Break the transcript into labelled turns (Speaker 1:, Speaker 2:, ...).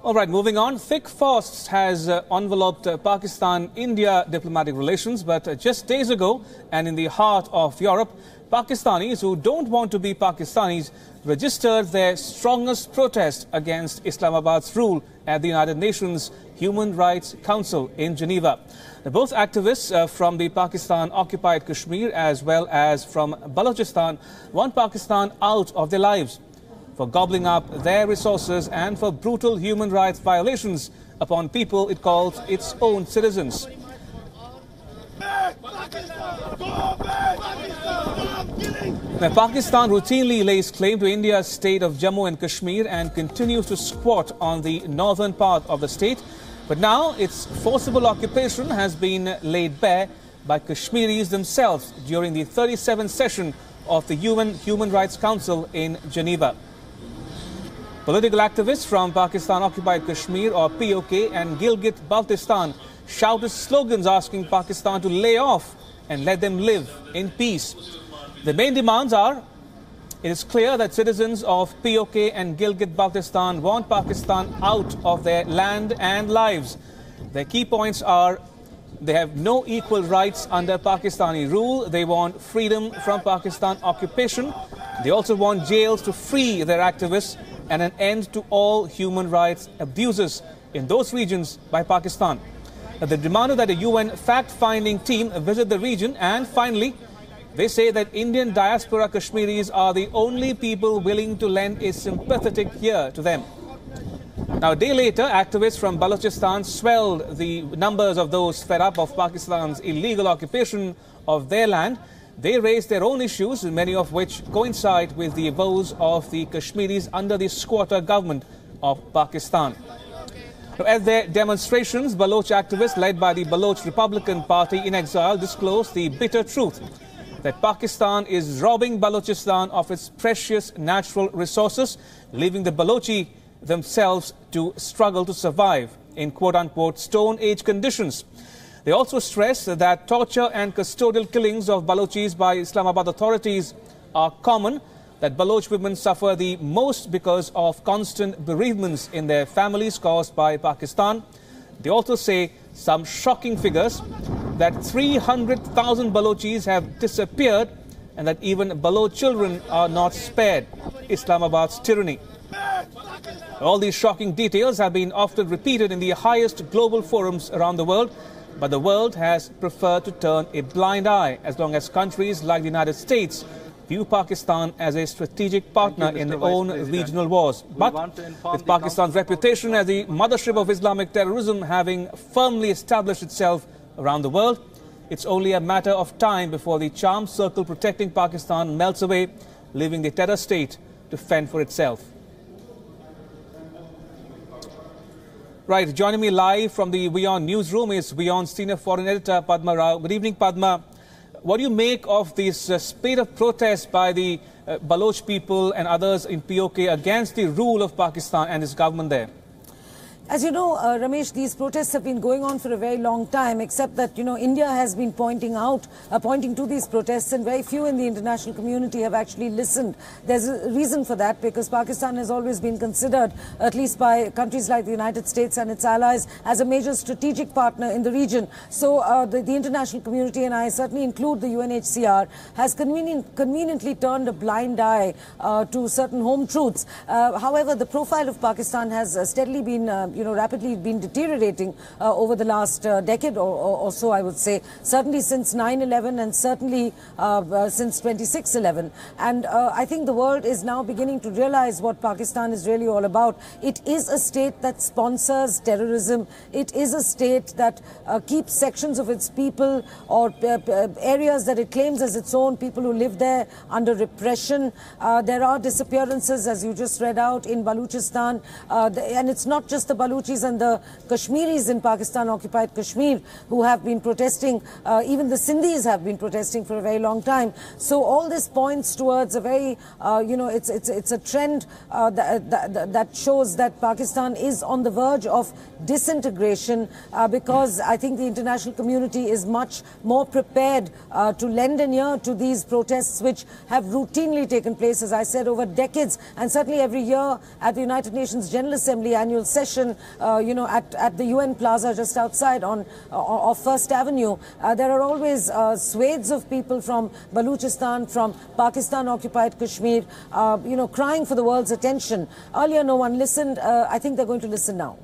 Speaker 1: All right, moving on. Thick frost has enveloped Pakistan-India diplomatic relations, but just days ago, and in the heart of Europe, Pakistanis who don't want to be Pakistanis registered their strongest protest against Islamabad's rule at the United Nations Human Rights Council in Geneva. Both activists from the Pakistan-occupied Kashmir as well as from Balochistan want Pakistan out of their lives for gobbling up their resources and for brutal human rights violations upon people it calls its own citizens. Now, Pakistan routinely lays claim to India's state of Jammu and Kashmir and continues to squat on the northern part of the state. But now its forcible occupation has been laid bare by Kashmiris themselves during the 37th session of the UN Human Rights Council in Geneva. Political activists from Pakistan-occupied Kashmir or POK and Gilgit-Baltistan shouted slogans asking Pakistan to lay off and let them live in peace. The main demands are, it is clear that citizens of POK and Gilgit-Baltistan want Pakistan out of their land and lives. Their key points are, they have no equal rights under Pakistani rule. They want freedom from Pakistan occupation. They also want jails to free their activists and an end to all human rights abuses in those regions by Pakistan. They demanded that a UN fact-finding team visit the region, and finally, they say that Indian diaspora Kashmiris are the only people willing to lend a sympathetic ear to them. Now, a day later, activists from Balochistan swelled the numbers of those fed up of Pakistan's illegal occupation of their land. They raised their own issues, many of which coincide with the woes of the Kashmiris under the squatter government of Pakistan. At their demonstrations, Baloch activists led by the Baloch Republican Party in exile disclosed the bitter truth that Pakistan is robbing Balochistan of its precious natural resources, leaving the Balochi themselves to struggle to survive in quote-unquote Stone Age conditions. They also stress that torture and custodial killings of Balochis by Islamabad authorities are common, that Baloch women suffer the most because of constant bereavements in their families caused by Pakistan. They also say some shocking figures that 300,000 Balochis have disappeared and that even Baloch children are not spared Islamabad's tyranny. All these shocking details have been often repeated in the highest global forums around the world, but the world has preferred to turn a blind eye as long as countries like the United States view Pakistan as a strategic partner in their own regional wars. But with Pakistan's reputation as the mothership of Islamic terrorism having firmly established itself around the world, it's only a matter of time before the charm circle protecting Pakistan melts away, leaving the terror state to fend for itself. Right, joining me live from the WION newsroom is WION senior foreign editor Padma Rao. Good evening, Padma. What do you make of this spate of protests by the Baloch people and others in POK against the rule of Pakistan and its government there?
Speaker 2: As you know, Ramesh, these protests have been going on for a very long time, except that, India has been pointing to these protests, and very few in the international community have actually listened. There's a reason for that, because Pakistan has always been considered, at least by countries like the United States and its allies, as a major strategic partner in the region. So the international community, and I certainly include the UNHCR, has conveniently turned a blind eye to certain home truths. However, the profile of Pakistan has steadily been rapidly been deteriorating over the last decade or so, I would say, certainly since 9/11 and certainly since 26/11. And I think the world is now beginning to realize what Pakistan is really all about. It is a state that sponsors terrorism. It is a state that keeps sections of its people or areas that it claims as its own, people who live there, under repression. There are disappearances, as you just read out, in Balochistan. And it's not just the Balochis and the Kashmiris in Pakistan-occupied Kashmir who have been protesting. Even the Sindhis have been protesting for a very long time. So all this points towards a very, it's a trend that shows that Pakistan is on the verge of disintegration because I think the international community is much more prepared to lend an ear to these protests, which have routinely taken place, as I said, over decades, and certainly every year at the United Nations General Assembly annual session. even, at the UN Plaza just outside of First Avenue, there are always swathes of people from Balochistan, from Pakistan-occupied Kashmir, crying for the world's attention. Earlier, no one listened. I think they're going to listen now.